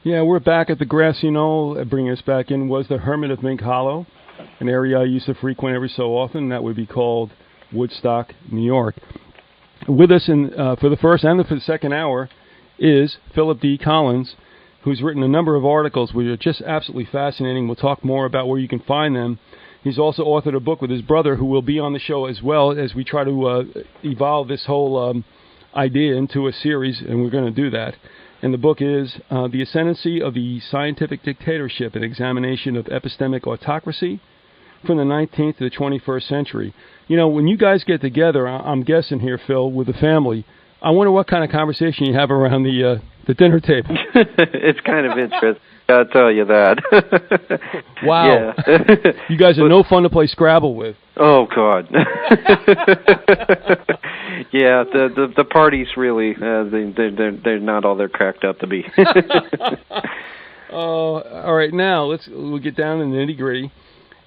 Yeah, we're back at the Grassy Knoll. Bringing us back in was the Hermit of Mink Hollow, an area I used to frequent every so often. That would be called Woodstock, New York. With us for the first and for the second hour is Philip D. Collins, who's written a number of articles which are just absolutely fascinating. We'll talk more about where you can find them. He's also authored a book with his brother, who will be on the show as well, as we try to evolve this whole idea into a series, and we're going to do that. And the book is The Ascendancy of the Scientific Dictatorship, an examination of epistemic autocracy from the 19th to the 21st century. You know, when you guys get together, I'm guessing here, Phil, with the family, I wonder what kind of conversation you have around the dinner table. It's kind of interesting, I'll tell you that. Wow. Yeah. You guys are no fun to play Scrabble with. Oh, God. Yeah, the parties really, they're not all they're cracked up to be. All right, now we'll get down to the nitty-gritty,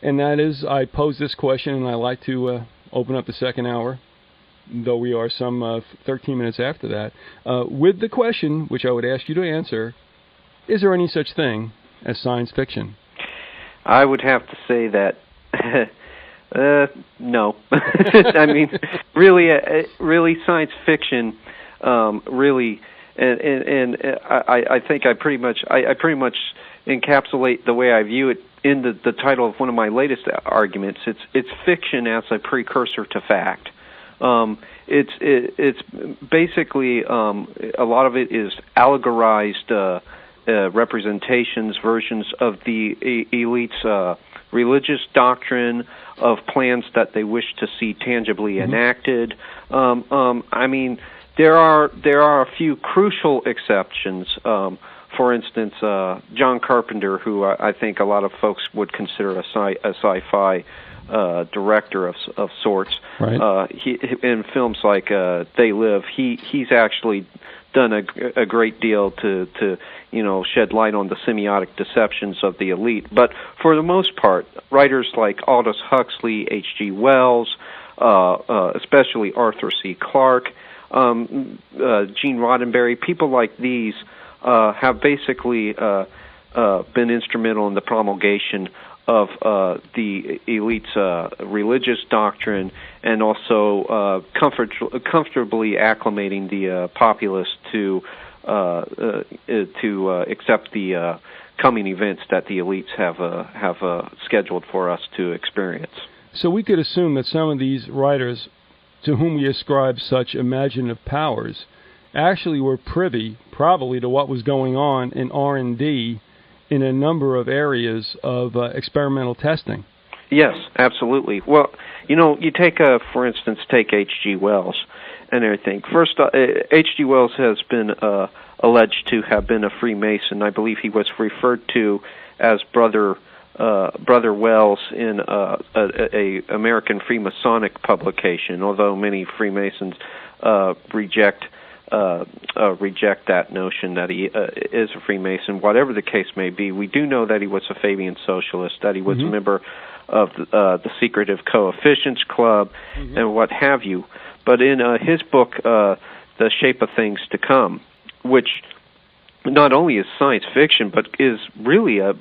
and that is, I pose this question, and I like to open up the second hour, though we are some 13 minutes after that, with the question, which I would ask you to answer: is there any such thing as science fiction? I would have to say that no. I mean, really, science fiction, really, and I think I pretty much encapsulate the way I view it in the title of one of my latest arguments. It's fiction as a precursor to fact. It's basically a lot of it is allegorized representations, versions of the elites' religious doctrine, of plans that they wish to see tangibly enacted. I mean, there are a few crucial exceptions. For instance, John Carpenter, who I think a lot of folks would consider a sci-fi director of sorts. Right. In films like They Live, he's actually done a great deal to shed light on the semiotic deceptions of the elite. But for the most part, writers like Aldous Huxley, H.G. Wells, especially Arthur C. Clarke, Gene Roddenberry, people like these have basically been instrumental in the promulgation of the elite's religious doctrine, and also comfortably acclimating the populace to accept the coming events that the elites have scheduled for us to experience. So we could assume that some of these writers, to whom we ascribe such imaginative powers, actually were privy, probably, to what was going on in R&D in a number of areas of experimental testing. Yes, absolutely. Well, you for instance, take H.G. Wells and everything. First, H.G. Wells has been alleged to have been a Freemason. I believe he was referred to as Brother Wells in a American Freemasonic publication, although many Freemasons reject that notion that he is a Freemason. Whatever the case may be, we do know that he was a Fabian socialist, that he was a member of the Secretive Coefficients Club, and what have you. But in his book, The Shape of Things to Come, which not only is science fiction, but is really a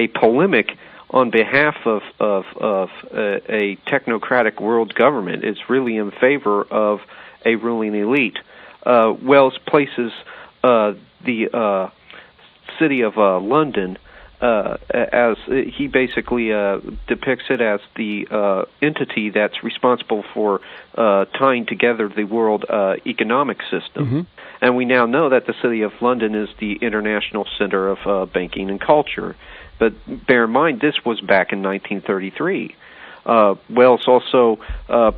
polemic on behalf of a technocratic world government. It's really in favor of a ruling elite. Wells places the city of London as he basically depicts it as the entity that's responsible for tying together the world economic system. And we now know that the city of London is the international center of banking and culture. But bear in mind, this was back in 1933. Wells also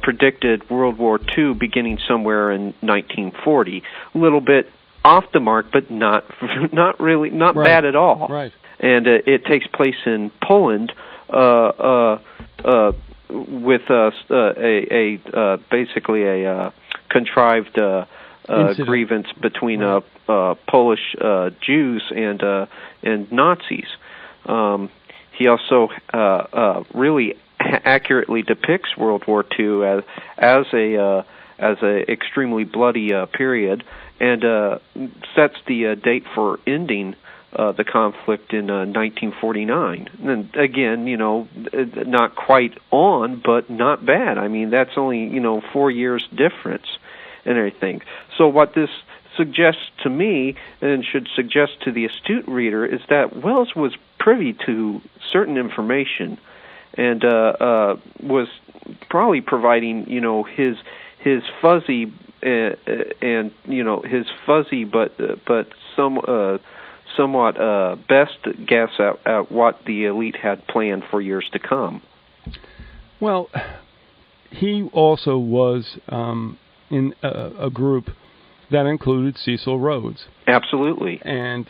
predicted World War II beginning somewhere in 1940. A little bit off the mark, but not really, not right. bad at all. Right. And it takes place in Poland with basically a contrived grievance between Polish Jews and Nazis. He also really accurately depicts World War II as a extremely bloody period, and sets the date for ending the conflict in 1949. And again, not quite on, but not bad. I mean, that's only 4 years difference and everything. So what this suggests to me, and should suggest to the astute reader, is that Wells was privy to certain information, and was probably providing his fuzzy and his fuzzy but somewhat best guess at what the elite had planned for years to come. Well, he also was in a group that included Cecil Rhodes. Absolutely. And,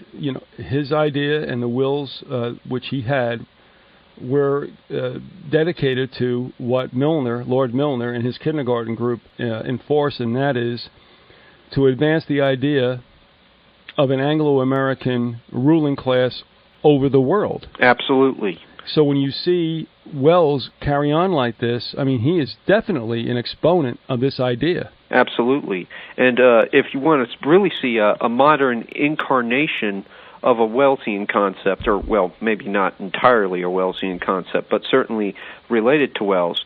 his idea and the wills which he had were dedicated to what Lord Milner, and his kindergarten group enforced, and that is to advance the idea of an Anglo-American ruling class over the world. Absolutely. So when you see Wells carry on like this, I mean, he is definitely an exponent of this idea. Absolutely. And if you want to really see a modern incarnation of a Wellesian concept, or, well, maybe not entirely a Wellesian concept, but certainly related to Wells,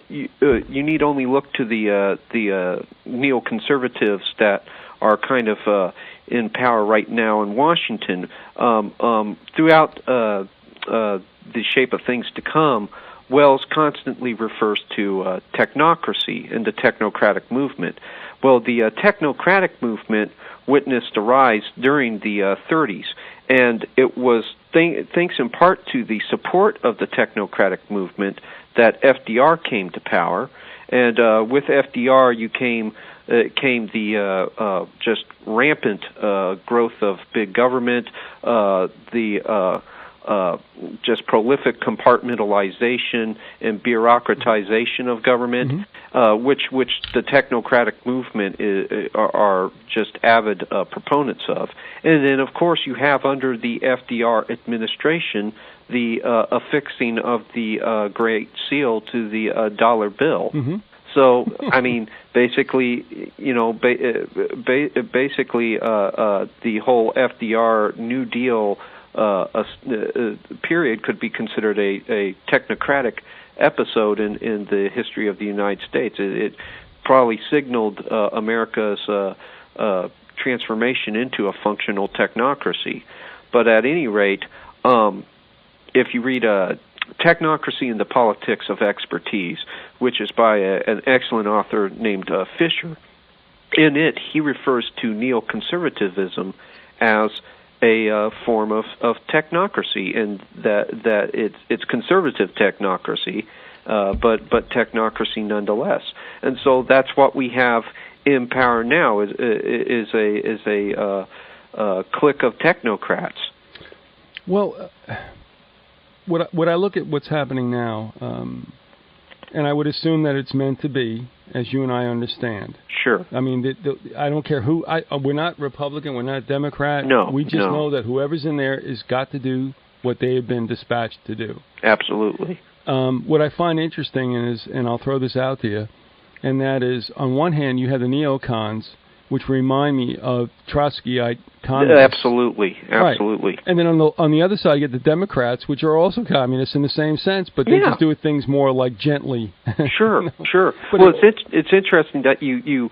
you need only look to the neoconservatives that are kind of in power right now in Washington. Throughout the shape of things to come, Wells constantly refers to technocracy and the technocratic movement. Well, the technocratic movement witnessed a rise during the 30s, and it was thanks in part to the support of the technocratic movement that FDR came to power, and with FDR came the just rampant growth of big government, the just prolific compartmentalization and bureaucratization of government, which the technocratic movement are just avid proponents of. And then, of course, you have under the FDR administration the affixing of the Great Seal to the dollar bill. So, I mean, basically, basically, the whole FDR New Deal period could be considered a technocratic episode in the history of the United States. It probably signaled America's transformation into a functional technocracy. But at any rate, if you read Technocracy and the Politics of Expertise, which is by an excellent author named Fisher, in it he refers to neoconservatism as a form of technocracy, and that it's conservative technocracy, but technocracy nonetheless. And so that's what we have in power now is a clique of technocrats. Well, what I look at what's happening now, and I would assume that it's meant to be, as you and I understand. Sure. I mean, I don't care who. We're not Republican. We're not Democrat. No. We just know that whoever's in there has got to do what they have been dispatched to do. Absolutely. What I find interesting is, and I'll throw this out to you, and that is, on one hand, you have the neocons, which remind me of Trotskyite communists. Absolutely. Right. And then on the other side, you get the Democrats, which are also communists in the same sense, but they just do things more like gently. Sure. But well, it's interesting that you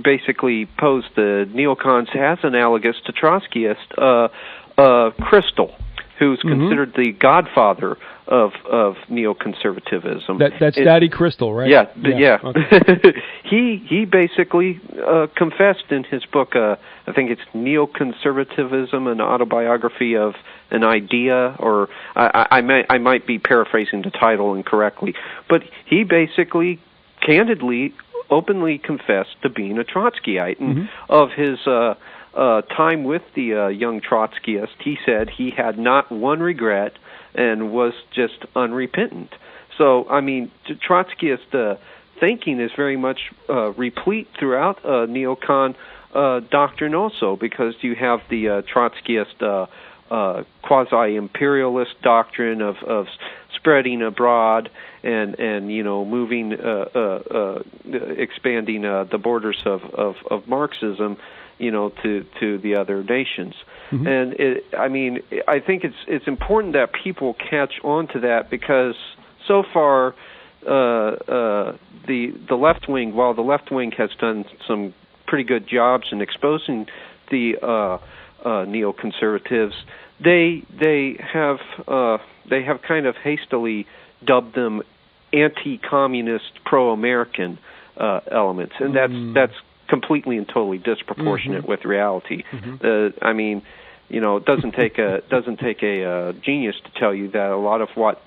basically pose the neocons as analogous to Trotskyist Crystal, who's considered the godfather of neoconservatism. That's Daddy Crystal, right? Yeah. Okay. He basically confessed in his book, I think it's Neoconservatism, an autobiography of an idea, or I might be paraphrasing the title incorrectly, but he basically candidly, openly confessed to being a Trotskyite, and of his time with the young Trotskyist, he said he had not one regret and was just unrepentant. So, I mean, Trotskyist thinking is very much replete throughout neocon doctrine also, because you have the Trotskyist quasi-imperialist doctrine of spreading abroad and moving, expanding the borders of Marxism. to the other nations. And I think it's important that people catch on to that, because so far the left wing, while the left wing has done some pretty good jobs in exposing the neoconservatives, they have kind of hastily dubbed them anti-communist, pro-American elements, and that's completely and totally disproportionate with reality. It doesn't take a genius to tell you that a lot of what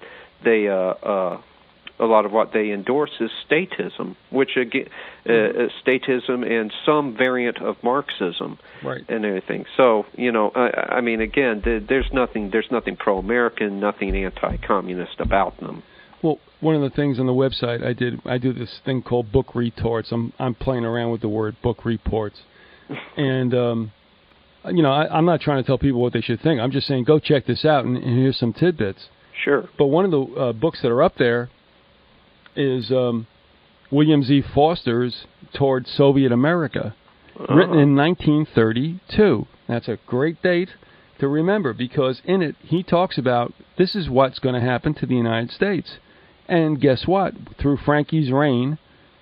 they endorse is statism, which statism and some variant of Marxism, right, and everything. So again, there's nothing pro-American, nothing anti-communist about them. Well, one of the things on the website I do this thing called book retorts. I'm playing around with the word book reports, and I'm not trying to tell people what they should think. I'm just saying go check this out, and here's some tidbits. Sure. But one of the books that are up there is William Z. Foster's Toward Soviet America, written in 1932. That's a great date to remember, because in it he talks about this is what's going to happen to the United States. And guess what? Through Frankie's reign,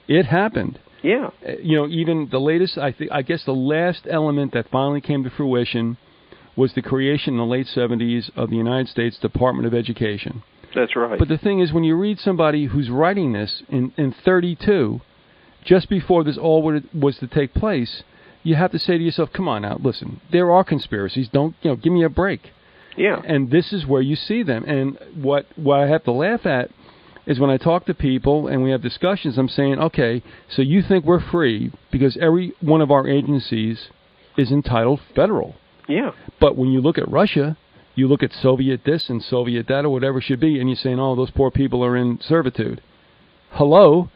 it happened. Yeah. Even the latest, I guess the last element that finally came to fruition was the creation in the late 70s of the United States Department of Education. That's right. But the thing is, when you read somebody who's writing this in 32, just before this all was to take place, you have to say to yourself, come on now, listen, there are conspiracies. Don't, give me a break. Yeah. And this is where you see them. And what I have to laugh at is when I talk to people and we have discussions, I'm saying, okay, so you think we're free because every one of our agencies is entitled federal. Yeah. But when you look at Russia, you look at Soviet this and Soviet that or whatever it should be, and you're saying, oh, those poor people are in servitude. Hello?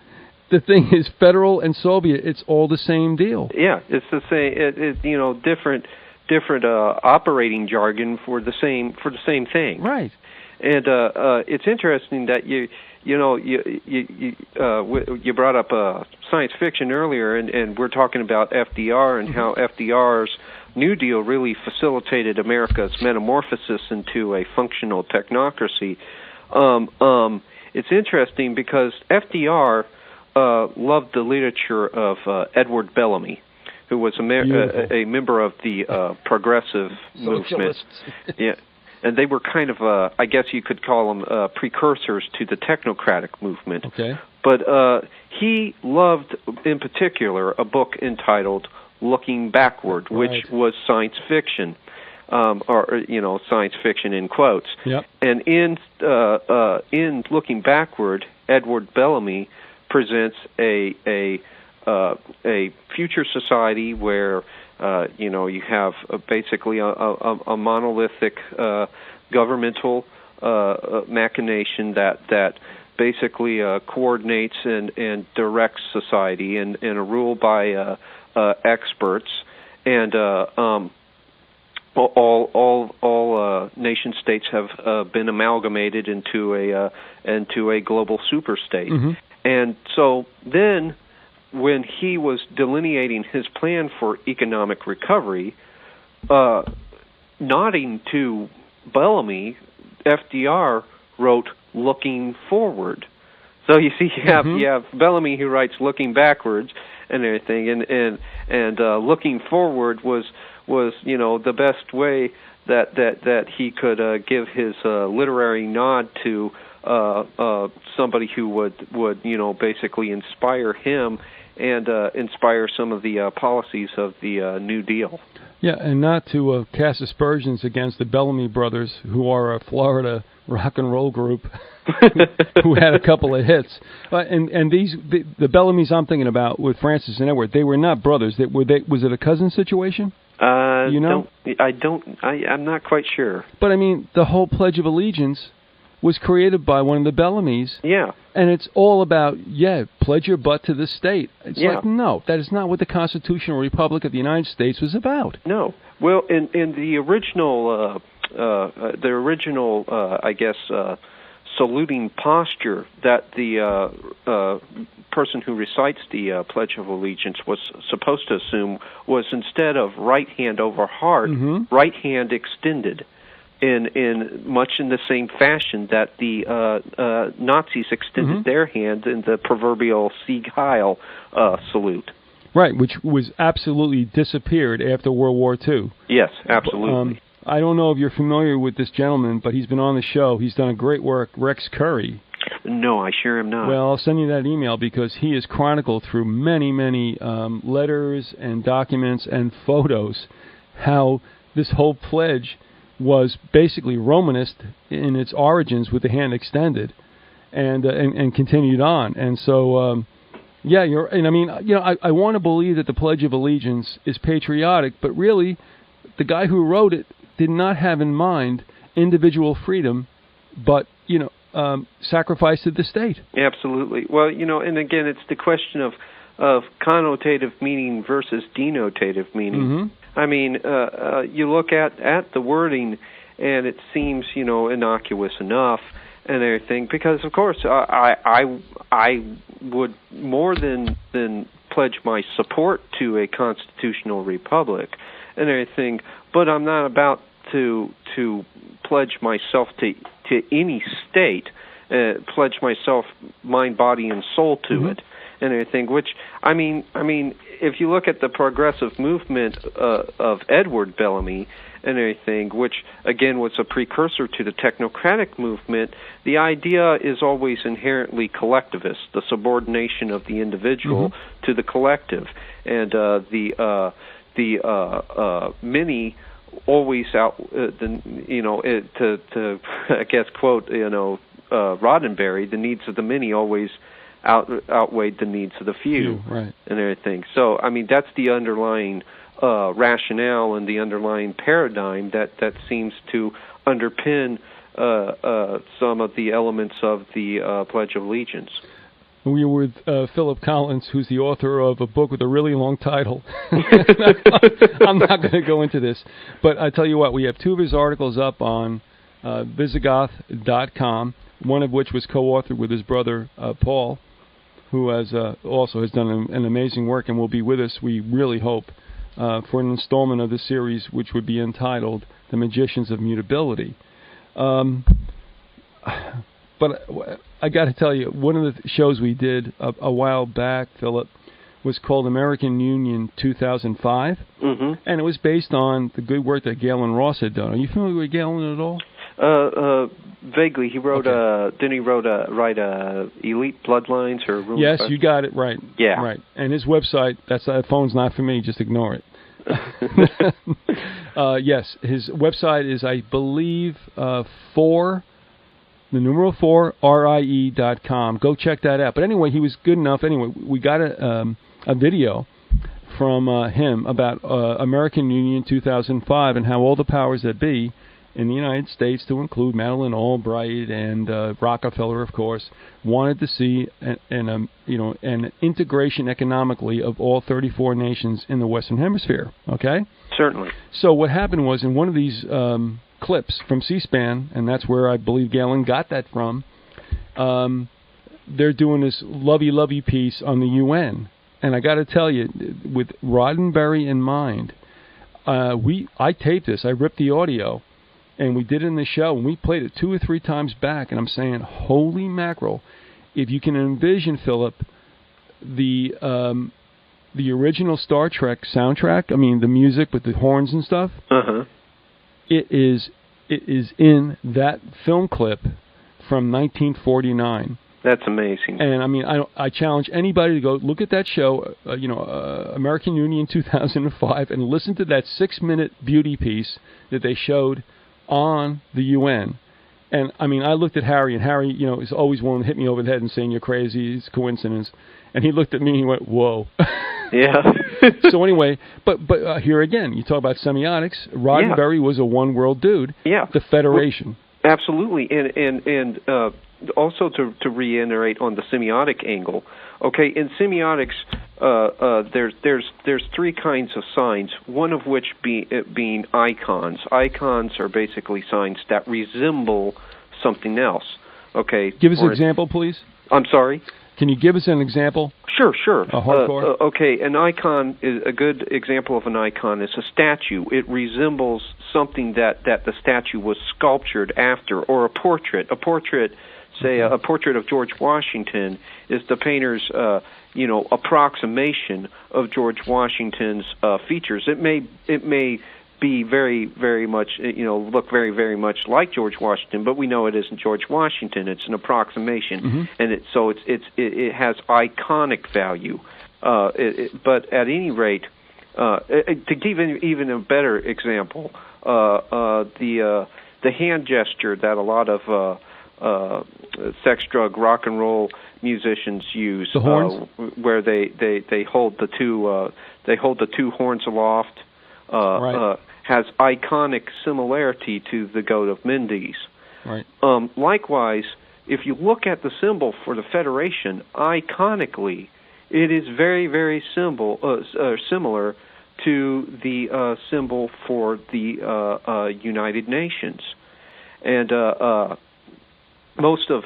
The thing is, federal and Soviet, it's all the same deal. Yeah, it's the same. Different operating jargon for the same thing. Right. And it's interesting that you brought up science fiction earlier, and we're talking about FDR and how FDR's New Deal really facilitated America's metamorphosis into a functional technocracy. It's interesting because FDR loved the literature of Edward Bellamy, who was a member of the progressive movement. Yeah. And they were kind of, I guess you could call them precursors to the technocratic movement. Okay. But he loved, in particular, a book entitled Looking Backward, which was science fiction, or science fiction in quotes. Yep. And in Looking Backward, Edward Bellamy presents a future society where you have basically a monolithic governmental machination that basically coordinates and directs society and a rule by experts, and all nation states have been amalgamated into a global superstate. Mm-hmm. And so then, when he was delineating his plan for economic recovery, nodding to Bellamy, FDR wrote "Looking Forward." So you see, you have Bellamy who writes "Looking Backwards" and everything, and "Looking Forward" was the best way that he could give his literary nod to somebody who would basically inspire him and inspire some of the policies of the New Deal. Yeah, and not to cast aspersions against the Bellamy brothers, who are a Florida rock and roll group who had a couple of hits. And the Bellamys I'm thinking about with Francis and Edward, they were not brothers. Was it a cousin situation? I'm not quite sure. But I mean, the whole Pledge of Allegiance was created by one of the Bellamys. Yeah. And it's all about, pledge your butt to the state. It's like, no, that is not what the Constitutional Republic of the United States was about. No. Well, in the original, saluting posture that the person who recites the Pledge of Allegiance was supposed to assume was, instead of right hand over heart, right hand extended, in much in the same fashion that the Nazis extended their hand in the proverbial Sieg Heil salute. Right, which was absolutely disappeared after World War II. Yes, absolutely. I don't know if you're familiar with this gentleman, but he's been on the show. He's done a great work, Rex Curry. No, I sure am not. Well, I'll send you that email because he has chronicled through many, many letters and documents and photos how this whole pledge was basically Romanist in its origins with the hand extended and continued on. And so... yeah, and I mean, I want to believe that the Pledge of Allegiance is patriotic, but really, the guy who wrote it did not have in mind individual freedom, but, sacrifice to the state. Absolutely. Well, and again, it's the question of connotative meaning versus denotative meaning. I mean, you look at the wording, and it seems, innocuous enough and everything, because of course I would more than pledge my support to a constitutional republic and everything, but I'm not about to pledge myself to any state, pledge myself mind, body, and soul to it and everything. Which I mean, if you look at the progressive movement of Edward Bellamy and everything, which again was a precursor to the technocratic movement, the idea is always inherently collectivist, the subordination of the individual to the collective, and the many always out to I guess quote Roddenberry, the needs of the many always outweighed the needs of the few, right, and everything. So I mean, that's the underlying rationale and the underlying paradigm that seems to underpin some of the elements of the Pledge of Allegiance. We were with Phillip Collins, who's the author of a book with a really long title. I'm not going to go into this, but I tell you what, we have two of his articles up on Vyzygoth.com, one of which was co-authored with his brother Paul, who also has done an amazing work and will be with us, we really hope, for an installment of the series, which would be entitled The Magicians of Mutability. But I got to tell you, one of the shows we did a while back, Philip, was called American Union 2005, and it was based on the good work that Galen Ross had done. Are you familiar with Galen at all? Vaguely. He wrote didn't he write Elite Bloodlines or Room? Yes, you got it right. Yeah. Right. And his website, that phone's not for me, just ignore it. Yes, his website is, I believe, 4 RIE.com. Go check that out. But anyway, he was good enough. Anyway, we got a video from him about American Union 2005 and how all the powers that be in the United States, to include Madeleine Albright and Rockefeller, of course, wanted to see an integration economically of all 34 nations in the Western Hemisphere. Okay? Certainly. So what happened was, in one of these clips from C-SPAN, and that's where I believe Galen got that from, they're doing this lovey-lovey piece on the UN. And I got to tell you, with Roddenberry in mind, I taped this. I ripped the audio, and we did it in the show, and we played it 2 or 3 times back, and I'm saying, holy mackerel, if you can envision, Philip, the original Star Trek soundtrack, I mean, the music with the horns and stuff, it is in that film clip from 1949. That's amazing. And I mean, I challenge anybody to go look at that show, American Union 2005, and listen to that 6-minute beauty piece that they showed on the UN. And I mean, I looked at Harry, and Harry, is always willing to hit me over the head and saying, "You're crazy, it's coincidence." And he looked at me and he went, "Whoa." Yeah. So anyway, but here again, you talk about semiotics. Roddenberry was a one-world dude. Yeah. The Federation. Well, absolutely, and also to reiterate on the semiotic angle. Okay, in semiotics, there's 3 kinds of signs. One of which being icons. Icons are basically signs that resemble something else. Okay. Give us an example, please. I'm sorry? Can you give us an example? Sure. Hardcore? Okay, an icon is a good example of an icon is a statue. It resembles something that the statue was sculptured after, or a portrait. A portrait, say a portrait of George Washington, is the painter's approximation of George Washington's features. It may be very, very much, look very, very much like George Washington, but we know it isn't George Washington. It's an approximation, and it has iconic value. But at any rate, to give even a better example, the hand gesture that a lot of sex, drug, rock and roll musicians use, the horns? Where they hold the two horns aloft. Right. Has iconic similarity to the goat of Mendes. Right. Likewise, if you look at the symbol for the Federation, iconically, it is very, very similar to the symbol for the United Nations. And most of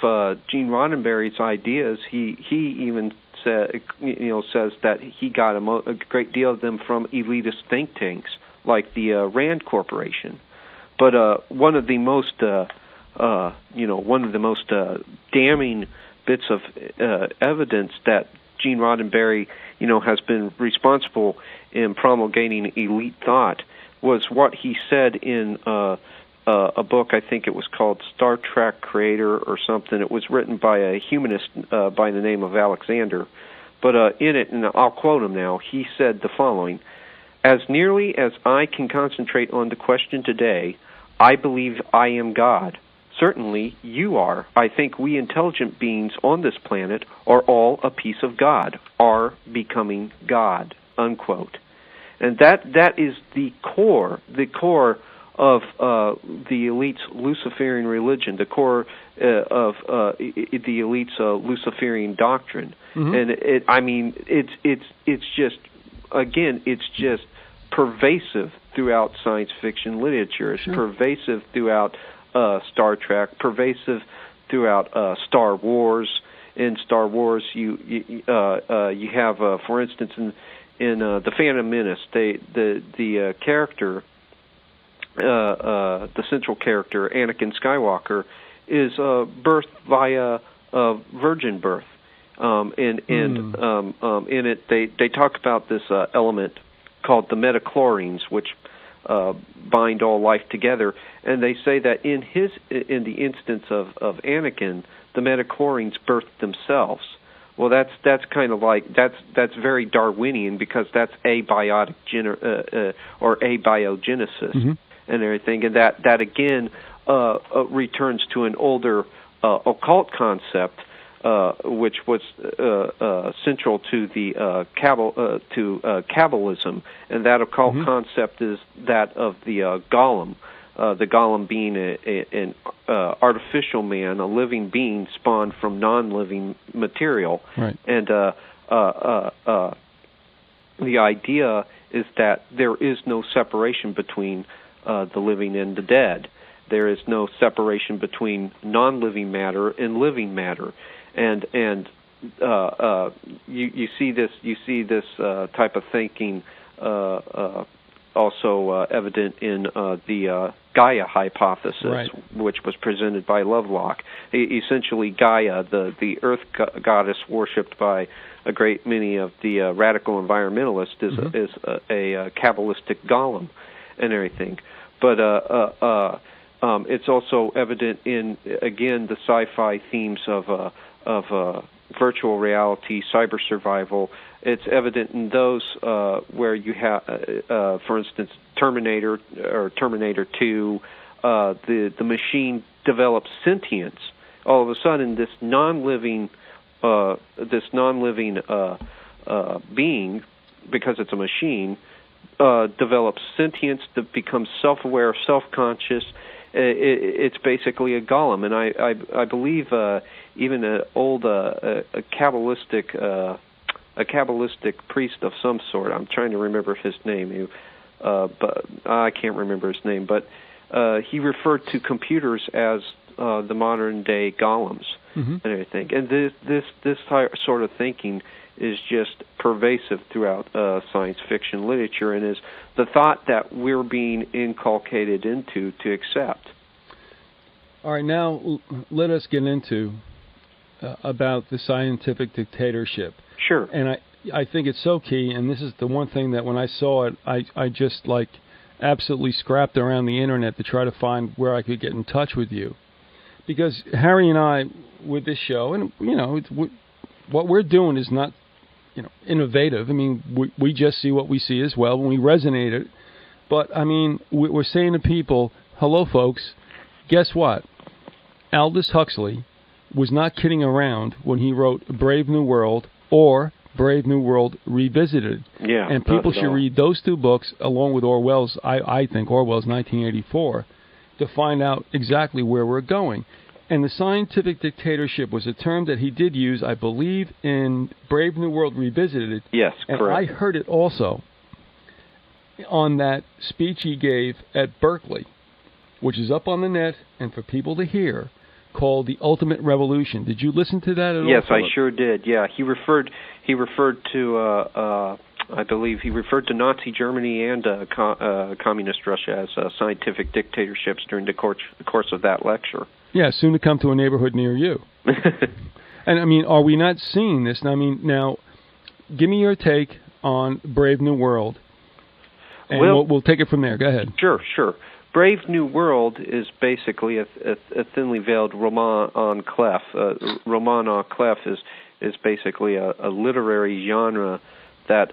Gene Roddenberry's ideas, he even says that he got a great deal of them from elitist think tanks like the Rand Corporation. But one of the most damning bits of evidence that Gene Roddenberry has been responsible in promulgating elite thought was what he said in a book. I think it was called Star Trek Creator or something. It was written by a humanist by the name of Alexander. But in it, and I'll quote him now, he said the following: "As nearly as I can concentrate on the question today, I believe I am God. Certainly you are. I think we intelligent beings on this planet are all a piece of God, are becoming God," unquote. And that is the core of the elite's Luciferian religion, the core of the elite's Luciferian doctrine. And it's just pervasive throughout science fiction literature. It's pervasive throughout Star Trek, pervasive throughout Star Wars. In Star Wars, you have, for instance, in the Phantom Menace, the character, the central character, Anakin Skywalker, is birthed via virgin birth. In it, they talk about this element called the metachlorines, which bind all life together, and they say that in the instance of Anakin, the metachlorines birthed themselves. Well, that's kind of like that's very Darwinian, because that's abiotic or abiogenesis and everything, and that again returns to an older occult concept, which was central to the Kabbalism, and that occult concept is that of the golem. The golem being an artificial man, a living being spawned from non-living material. Right. And the idea is that there is no separation between the living and the dead. There is no separation between non-living matter and living matter. And you see this type of thinking also evident in the Gaia hypothesis, which was presented by Lovelock. Essentially, Gaia, the Earth goddess worshipped by a great many of the radical environmentalists, is a Kabbalistic golem and everything. But it's also evident in, again, the sci-fi themes of virtual reality, cyber survival. It's evident in those where you have, for instance, Terminator or Terminator 2. The machine develops sentience. All of a sudden, this non-living being, because it's a machine, develops sentience, that becomes self-aware, self-conscious. It's basically a golem, and I believe even an old a Kabbalistic priest of some sort. I'm trying to remember his name, but I can't remember his name. But he referred to computers as the modern day golems and everything. And this sort of thinking is just pervasive throughout science fiction literature, and is the thought that we're being inculcated into to accept. All right, now let us get into about the scientific dictatorship. Sure. And I think it's so key, and this is the one thing that when I saw it, I just like absolutely scrapped around the internet to try to find where I could get in touch with you. Because Harry and I, with this show, and what we're doing is not innovative. I mean, we just see what we see as well, and we resonate it. But, I mean, we're saying to people, hello, folks, guess what? Aldous Huxley was not kidding around when he wrote Brave New World or Brave New World Revisited. Yeah, and people should read those two books along with Orwell's, I think, Orwell's 1984, to find out exactly where we're going. And the scientific dictatorship was a term that he did use, I believe, in Brave New World Revisited. Yes, and correct. I heard it also on that speech he gave at Berkeley, which is up on the net and for people to hear, called The Ultimate Revolution. Did you listen to that at all? Yes, I sure did. Yeah, he referred to I believe he referred to Nazi Germany and communist Russia as scientific dictatorships during the course of that lecture. Yeah, soon to come to a neighborhood near you. And I mean, are we not seeing this? I mean, now, give me your take on Brave New World, and we'll take it from there. Go ahead. Sure. Brave New World is basically a thinly veiled roman en clef. Roman en clef is basically a literary genre that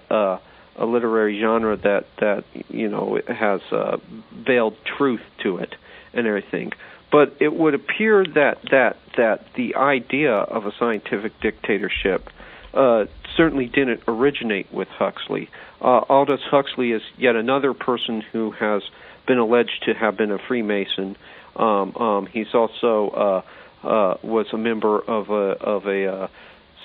has veiled truth to it and everything. But it would appear that the idea of a scientific dictatorship certainly didn't originate with Huxley. Aldous Huxley is yet another person who has been alleged to have been a Freemason. He's also was a member of a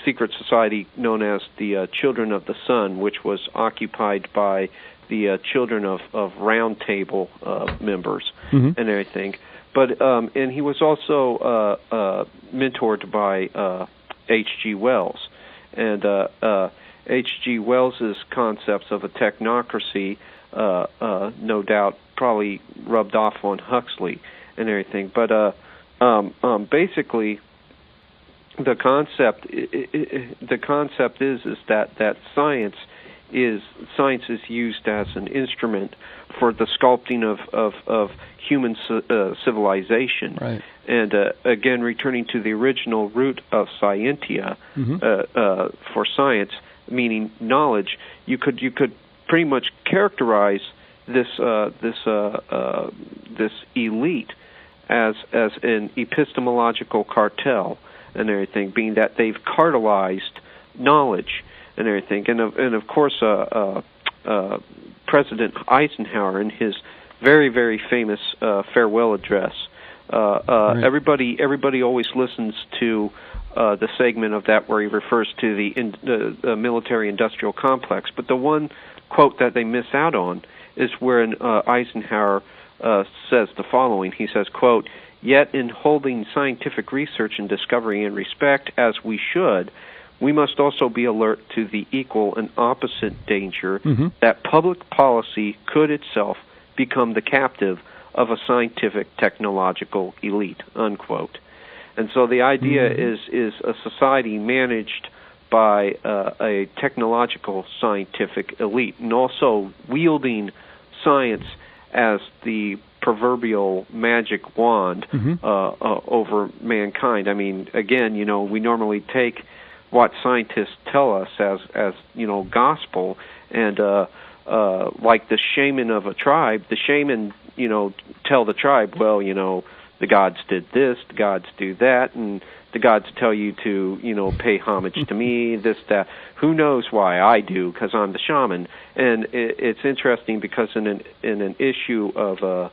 secret society known as the Children of the Sun, which was occupied by the children of Round Table members and everything. But and he was also mentored by H.G. Wells, and H.G. Wells's concepts of a technocracy, no doubt, probably rubbed off on Huxley and everything. But basically, the concept is that science is used as an instrument for the sculpting of human civilization. Right. And again, returning to the original root of scientia for science, meaning knowledge, you could pretty much characterize this elite as an epistemological cartel and everything, being that they've cartelized knowledge and everything. And of course, President Eisenhower, in his very, very famous farewell address, right. Everybody always listens to the segment of that where he refers to the military-industrial complex. But the one quote that they miss out on is where Eisenhower says the following. He says, quote, "Yet in holding scientific research and discovery in respect as we should, we must also be alert to the equal and opposite danger that public policy could itself become the captive of a scientific technological elite," unquote. And so the idea is a society managed by a technological scientific elite, and also wielding science as the proverbial magic wand over mankind. I mean, again, we normally take what scientists tell us as gospel, and like the shaman of a tribe, the shaman tell the tribe, well, the gods did this, the gods do that, and the gods tell you to pay homage to me, this, that. Who knows why? I do, because I'm the shaman. And it's interesting because in an issue of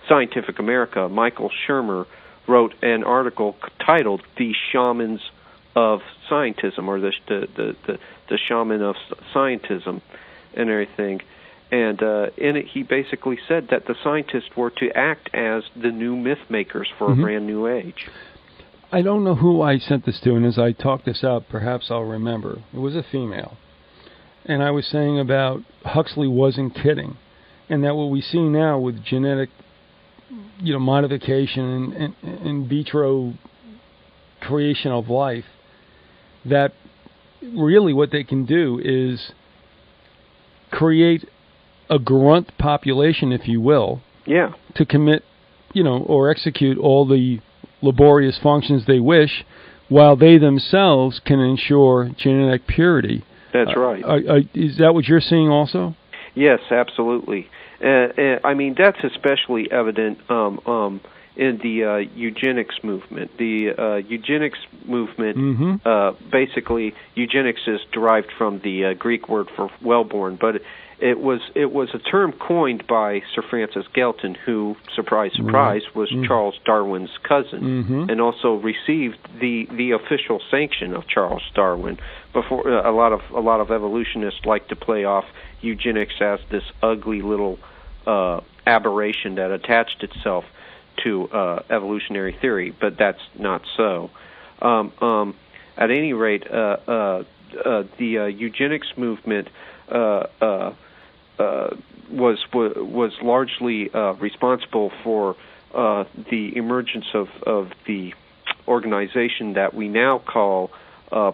Scientific America, Michael Shermer wrote an article titled "The Shamans of Scientism," or the shaman of scientism and everything. And in it, he basically said that the scientists were to act as the new myth makers for a brand new age. I don't know who I sent this to, and as I talk this out, perhaps I'll remember. It was a female. And I was saying about Huxley wasn't kidding, and that what we see now with genetic, modification and in vitro creation of life, that really what they can do is create a grunt population, if you will, to commit, or execute all the laborious functions they wish, while they themselves can ensure genetic purity. That's right. Is that what you're seeing also? Yes, absolutely. I mean, that's especially evident in the eugenics movement. The eugenics movement, basically, eugenics is derived from the Greek word for well-born, but it was a term coined by Sir Francis Galton, who, surprise, surprise, was Charles Darwin's cousin, and also received the official sanction of Charles Darwin. Before a lot of evolutionists like to play off eugenics as this ugly little aberration that attached itself to evolutionary theory, but that's not so. At any rate, the eugenics movement was largely responsible for the emergence of the organization that we now call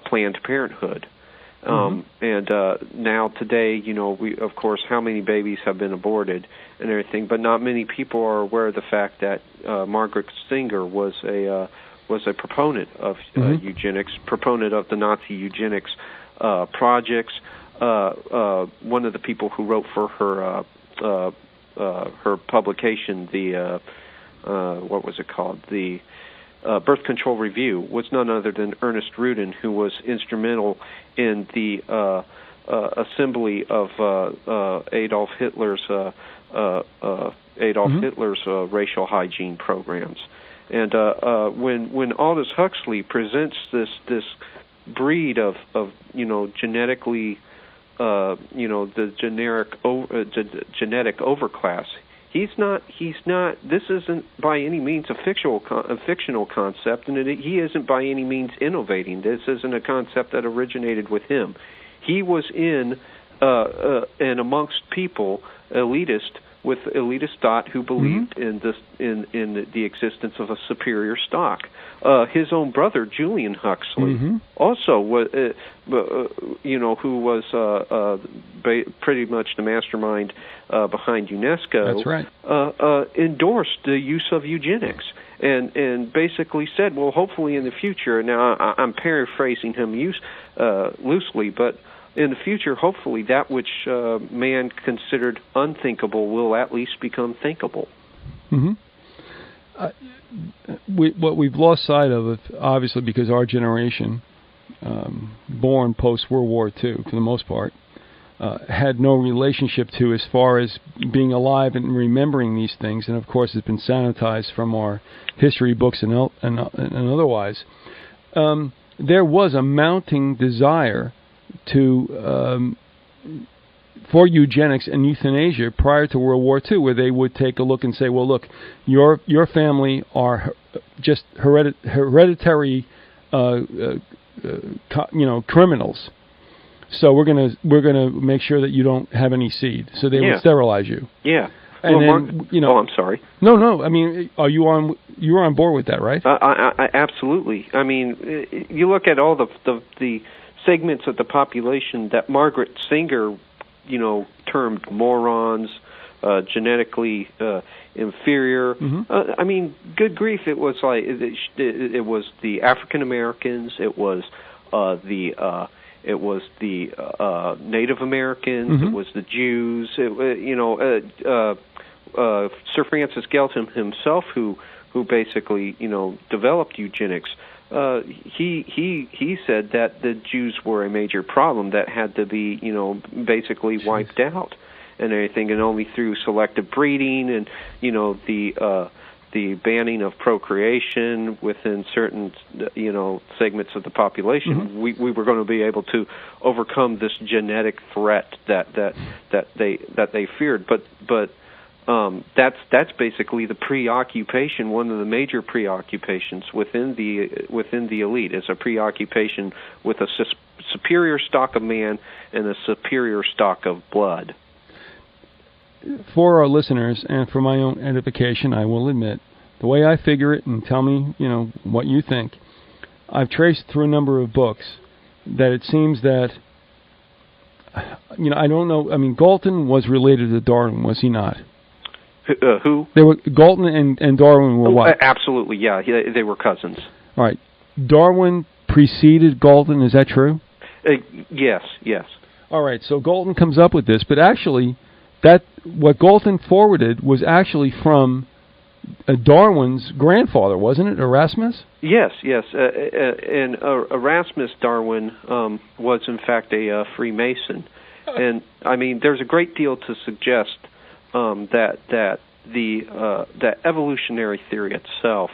Planned Parenthood. And now today, we, of course, how many babies have been aborted and everything, but not many people are aware of the fact that Margaret Sanger was a proponent of eugenics, proponent of the Nazi eugenics projects. One of the people who wrote for her publication, the what was it called, the Birth Control Review, was none other than Ernest Rudin, who was instrumental in the assembly of Adolf Hitler's racial hygiene programs. And when Aldous Huxley presents this breed of genetically the genetic overclass, he's not. This isn't by any means a fictional concept, and he isn't by any means innovating. This isn't a concept that originated with him. He was in and amongst people, elitist thought, who believed in the existence of a superior stock. His own brother, Julian Huxley, also was, who was pretty much the mastermind behind UNESCO. That's right. Endorsed the use of eugenics and basically said, well, hopefully in the future. Now I'm paraphrasing him loosely, but in the future, hopefully that which man considered unthinkable will at least become thinkable. What we've lost sight of, obviously, because our generation, born post-World War II, for the most part, had no relationship to as far as being alive and remembering these things, and of course it's been sanitized from our history books and otherwise. There was a mounting desire for eugenics and euthanasia prior to World War II, where they would take a look and say, well, look, your family are just hereditary criminals, so we're gonna make sure that you don't have any seed. So they would sterilize you. Yeah. And then, I'm sorry. No. I mean, you were on board with that, right? I absolutely. I mean, you look at all the segments of the population that Margaret Sanger, termed morons, genetically inferior. I mean, good grief! It was like it was the African Americans. It was the Native Americans. It was the Jews. Sir Francis Galton himself, who basically developed eugenics. He said that the Jews were a major problem that had to be basically wiped out and everything, and only through selective breeding and the the banning of procreation within certain, segments of the population, we were going to be able to overcome this genetic threat that they feared. But that's basically the preoccupation. One of the major preoccupations within the elite is a preoccupation with a superior stock of man and a superior stock of blood. For our listeners and for my own edification, I will admit, the way I figure it, and tell me, what you think, I've traced through a number of books that it seems that, I don't know, Galton was related to Darwin, was he not? Who? Galton and Darwin were what? Absolutely, yeah, they were cousins. All right. Darwin preceded Galton, is that true? Yes. All right, so Galton comes up with this, but actually, what Galton forwarded was actually from Darwin's grandfather, wasn't it, Erasmus? Yes. And Erasmus Darwin was, in fact, a Freemason. And, there's a great deal to suggest that evolutionary theory itself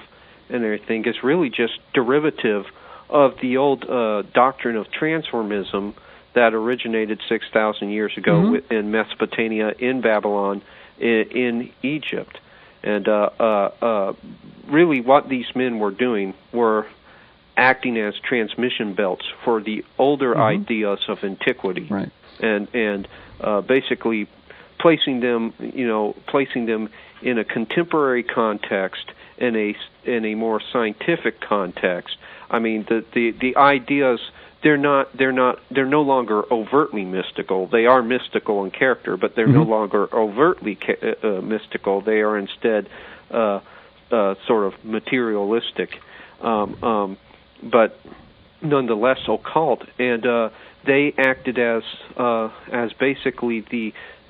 and everything is really just derivative of the old doctrine of transformism that originated 6,000 years ago in Mesopotamia, in Babylon, in Egypt. And really what these men were doing were acting as transmission belts for the older ideas of antiquity. Right. And basically placing them in a contemporary context, in a more scientific context. The ideas, they're no longer overtly mystical. They are mystical in character, but they're no longer overtly mystical. They are instead sort of materialistic, but nonetheless occult. And they acted as basically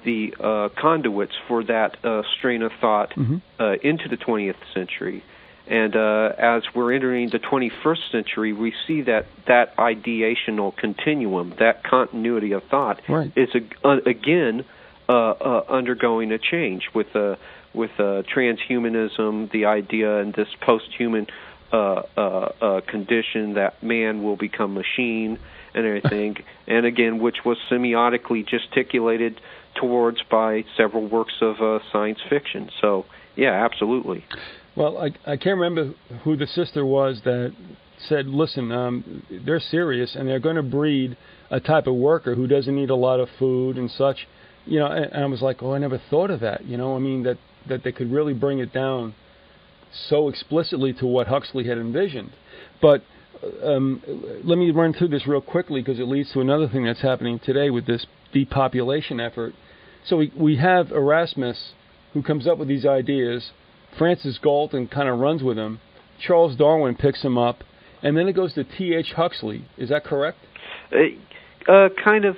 the conduits for that strain of thought into the 20th century. And as we're entering the 21st century, we see that ideational continuum, that continuity of thought, is again undergoing a change with transhumanism, the idea and this post-human condition that man will become machine and everything, and again, which was semiotically gesticulated towards by several works of science fiction. So, yeah, absolutely. Well, I can't remember who the sister was that said, listen, they're serious, and they're going to breed a type of worker who doesn't need a lot of food and such. And I was like, I never thought of that. That they could really bring it down so explicitly to what Huxley had envisioned. But let me run through this real quickly because it leads to another thing that's happening today with this depopulation effort. So we have Erasmus, who comes up with these ideas. Francis Galton kind of runs with him. Charles Darwin picks him up, and then it goes to T.H. Huxley. Is that correct? Kind of,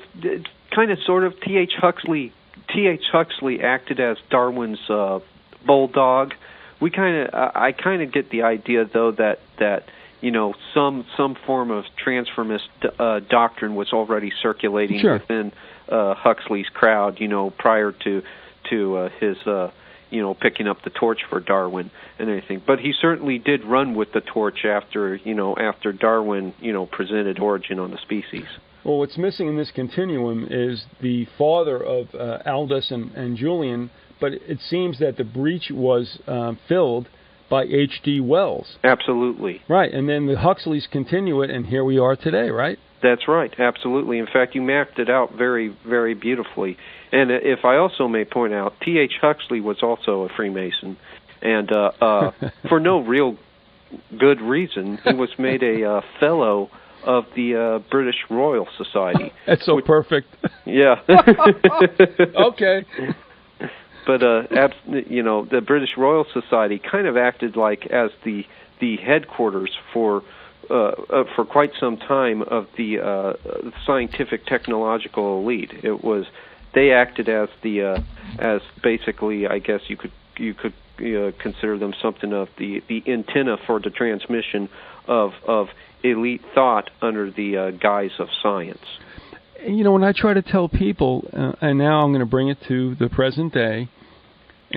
sort of. T.H. Huxley acted as Darwin's bulldog. I kind of get the idea, though, that some form of transformist doctrine was already circulating within Huxley's crowd, prior to his picking up the torch for Darwin and everything. But he certainly did run with the torch after Darwin, presented Origin on the Species. Well, what's missing in this continuum is the father of Aldous and Julian, but it seems that the breach was filled by H.G. Wells. Absolutely. Right, and then the Huxleys continue it, and here we are today, right? That's right, absolutely. In fact, you mapped it out very, very beautifully. And if I also may point out, T.H. Huxley was also a Freemason, and for no real good reason, he was made a fellow of the British Royal Society. That's so perfect. Yeah. Okay. But the British Royal Society kind of acted like as the headquarters for quite some time of the scientific technological elite. They acted as as basically, I guess you could consider them something of the antenna for the transmission of elite thought under the guise of science. When I try to tell people, and now I'm going to bring it to the present day,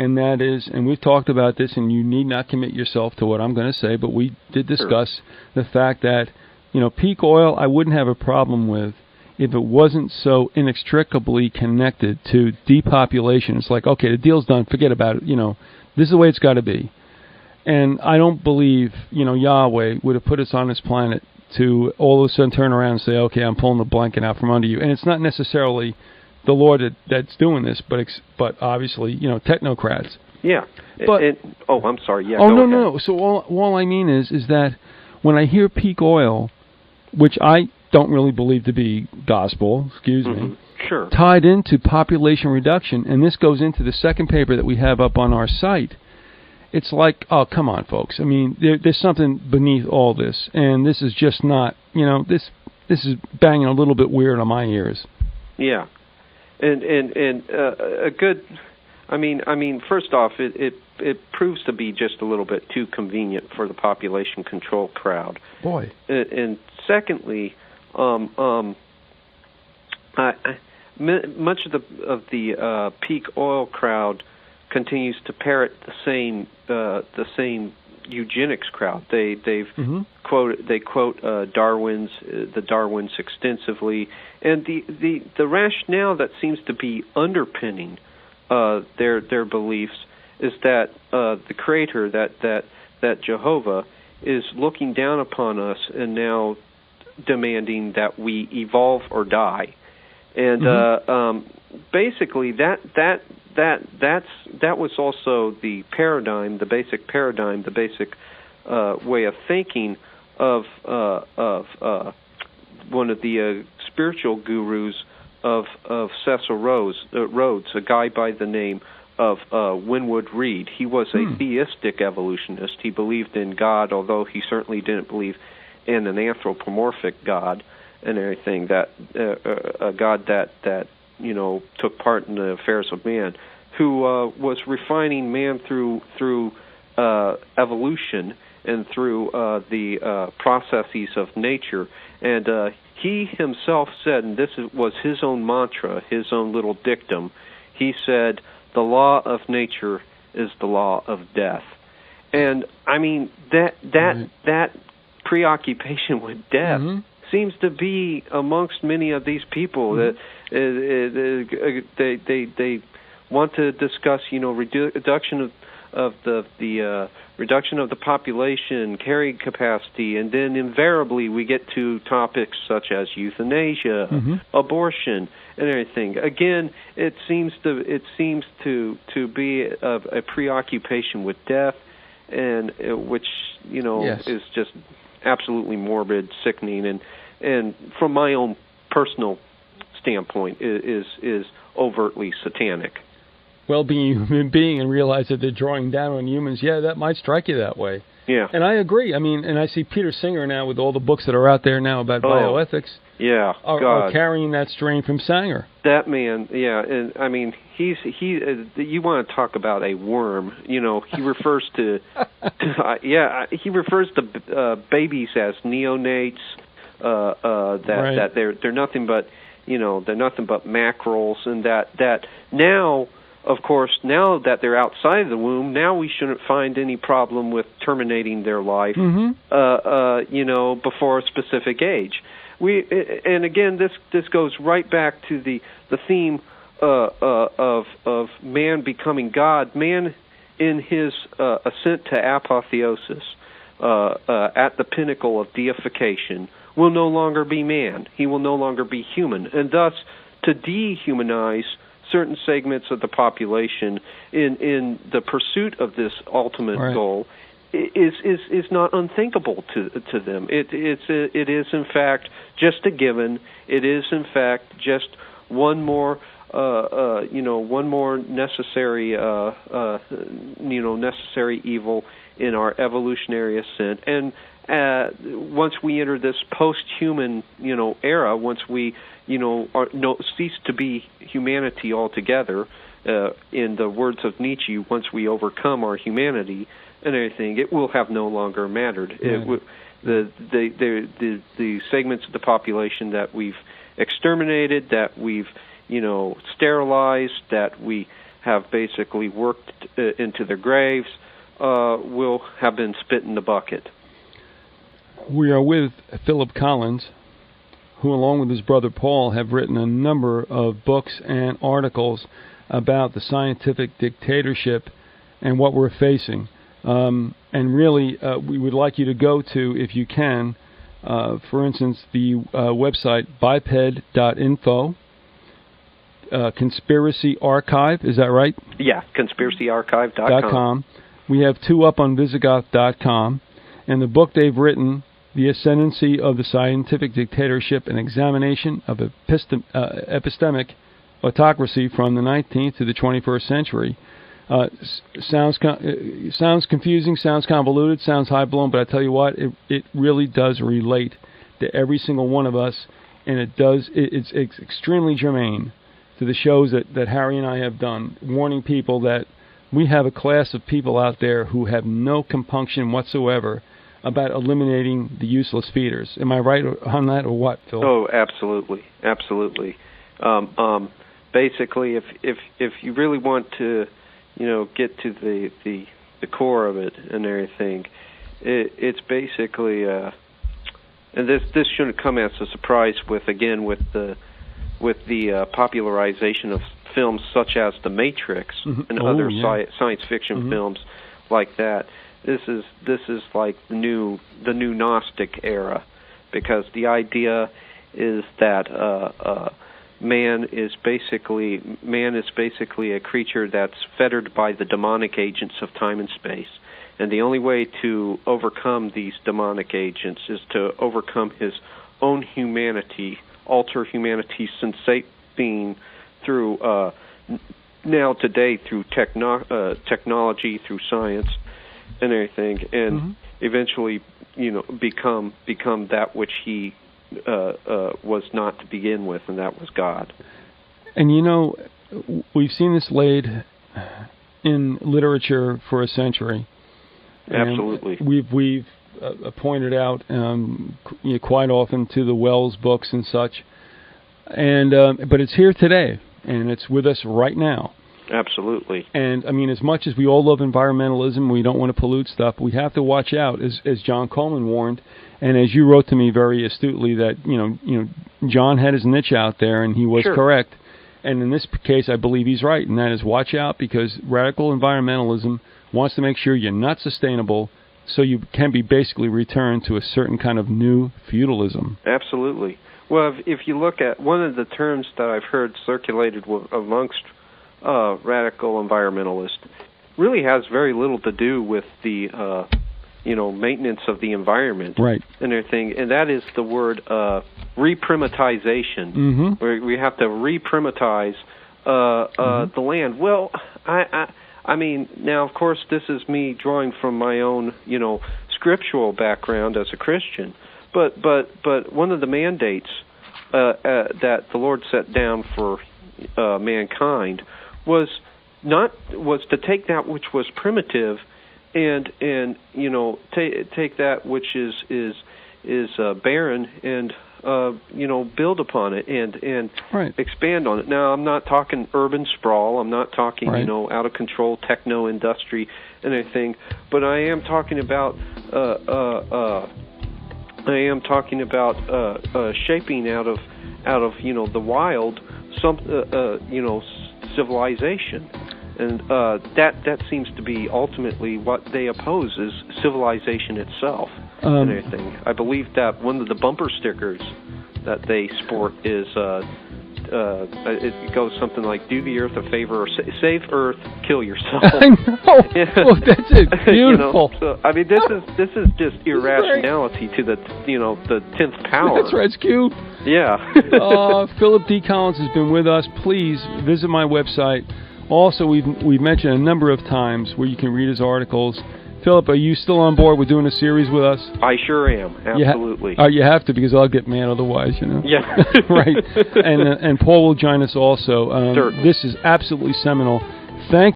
and that is, and we've talked about this, and you need not commit yourself to what I'm going to say, but we did discuss the fact that, peak oil I wouldn't have a problem with if it wasn't so inextricably connected to depopulation. It's like, okay, the deal's done, forget about it, this is the way it's got to be. And I don't believe, Yahweh would have put us on this planet to all of a sudden turn around and say, okay, I'm pulling the blanket out from under you. And it's not necessarily the Lord that's doing this, but obviously, technocrats. Yeah. But I'm sorry. Yeah. Oh, no. So all I mean is that when I hear peak oil, which I don't really believe to be gospel, me, sure, tied into population reduction, and this goes into the second paper that we have up on our site, it's like, oh, come on, folks. I mean, there's something beneath all this, and this is just not, this is banging a little bit weird on my ears. Yeah, and a good, I mean, first off, it proves to be just a little bit too convenient for the population control crowd. Boy. And secondly, much of the peak oil crowd continues to parrot the same eugenics crowd. They've quote the Darwins extensively, and the rationale that seems to be underpinning their beliefs is that the Creator, that Jehovah, is looking down upon us and now demanding that we evolve or die. And basically that was also the paradigm, the basic paradigm, the basic way of thinking of one of the spiritual gurus of Cecil Rhodes, a guy by the name of Winwood Reade. He was a theistic evolutionist. He believed in God, although he certainly didn't believe in an anthropomorphic God and everything, that a God that took part in the affairs of man, who was refining man through evolution and through the processes of nature. And he himself said, and this was his own mantra, his own little dictum, he said, "The law of nature is the law of death." And I mean, that preoccupation with death seems to be amongst many of these people that they want to discuss, reduction of the reduction of the population, carrying capacity, and then invariably we get to topics such as euthanasia, abortion, and everything. Again, it seems to be a preoccupation with death, and which is just absolutely morbid, sickening, and from my own personal standpoint is overtly satanic. Well, being a human being and realize that they're drawing down on humans, that might strike you that way. Yeah. And I agree. I mean, and I see Peter Singer now with all the books that are out there now about bioethics. Yeah, are carrying that strain from Sanger. That man, and I mean, he. You want to talk about a worm? He refers to, he refers to babies as neonates. That they're nothing but, they're nothing but mackerels, and that now, of course, now that they're outside of the womb, now we shouldn't find any problem with terminating their life, before a specific age. And again, this goes right back to the theme of man becoming God. Man, in his ascent to apotheosis, at the pinnacle of deification, will no longer be man. He will no longer be human, and thus to dehumanize certain segments of the population in the pursuit of this ultimate goal is not unthinkable to them. It is in fact just a given. It is in fact just one more necessary necessary evil in our evolutionary ascent. And once we enter this post-human era, once we cease to be humanity altogether, in the words of Nietzsche, once we overcome our humanity and everything, it will have no longer mattered. The segments of the population that we've exterminated, that we've sterilized, that we have basically worked into their graves will have been spit in the bucket. We are with Phillip Collins, who along with his brother Paul have written a number of books and articles about the scientific dictatorship and what we're facing. And really, we would like you to go to, if you can, for instance, the website biped.info, Conspiracy Archive, is that right? Yeah, conspiracyarchive.com. We have two up on Vyzygoth.com, and the book they've written, The Ascendancy of the Scientific Dictatorship, an examination of epistemic autocracy from the 19th to the 21st century. Sounds confusing, sounds convoluted, sounds high-blown, but I tell you what, it really does relate to every single one of us, and it's extremely germane to the shows that Harry and I have done, warning people that we have a class of people out there who have no compunction whatsoever about eliminating the useless feeders. Am I right on that, or what, Phil? Oh, absolutely, absolutely. Basically, if you really want to, get to the core of it and everything, it's basically, and this shouldn't come as a surprise with the popularization of films such as The Matrix and other science fiction films like that. This is like the new Gnostic era, because the idea is that man is basically a creature that's fettered by the demonic agents of time and space, and the only way to overcome these demonic agents is to overcome his own humanity, alter humanity sensate being through now today through technology, through science and everything, and eventually become that which he was not to begin with, and that was God. And we've seen this laid in literature for a century. Absolutely. We've pointed out quite often to the Wells books and such, and but it's here today, and it's with us right now. Absolutely. And I mean, as much as we all love environmentalism, we don't want to pollute stuff. We have to watch out, as John Coleman warned, and as you wrote to me very astutely, that John had his niche out there, and he was correct. And in this case, I believe he's right, and that is watch out, because radical environmentalism wants to make sure you're not sustainable, so you can be basically returned to a certain kind of new feudalism. Absolutely. Well, if you look at one of the terms that I've heard circulated amongst radical environmentalists, really has very little to do with the maintenance of the environment, right, and everything, and that is the word reprimatization, where we have to reprimatize the land. Well, I mean, now of course this is me drawing from my own scriptural background as a Christian, but one of the mandates that the Lord set down for mankind was to take that which was primitive and take that which is barren and build upon it and expand on it. Now, I'm not talking urban sprawl. I'm not talking out of control techno industry and anything, but I am talking about shaping out of the wild civilization, and that seems to be ultimately what they oppose, is civilization itself and everything. I believe that one of the bumper stickers that they sport is it goes something like, "Do the earth a favor, or save Earth, kill yourself." I know. Well, that's it. Beautiful. So, I mean, this is just irrationality to the the 10th power. That's right. It's cute. Yeah. Phillip D. Collins has been with us. Please visit my website. Also, we've mentioned a number of times where you can read his articles. Phillip, are you still on board with doing a series with us? I sure am. Absolutely. You have to, because I'll get mad otherwise, Yeah. Right. And Paul will join us also. Certainly. This is absolutely seminal. Thank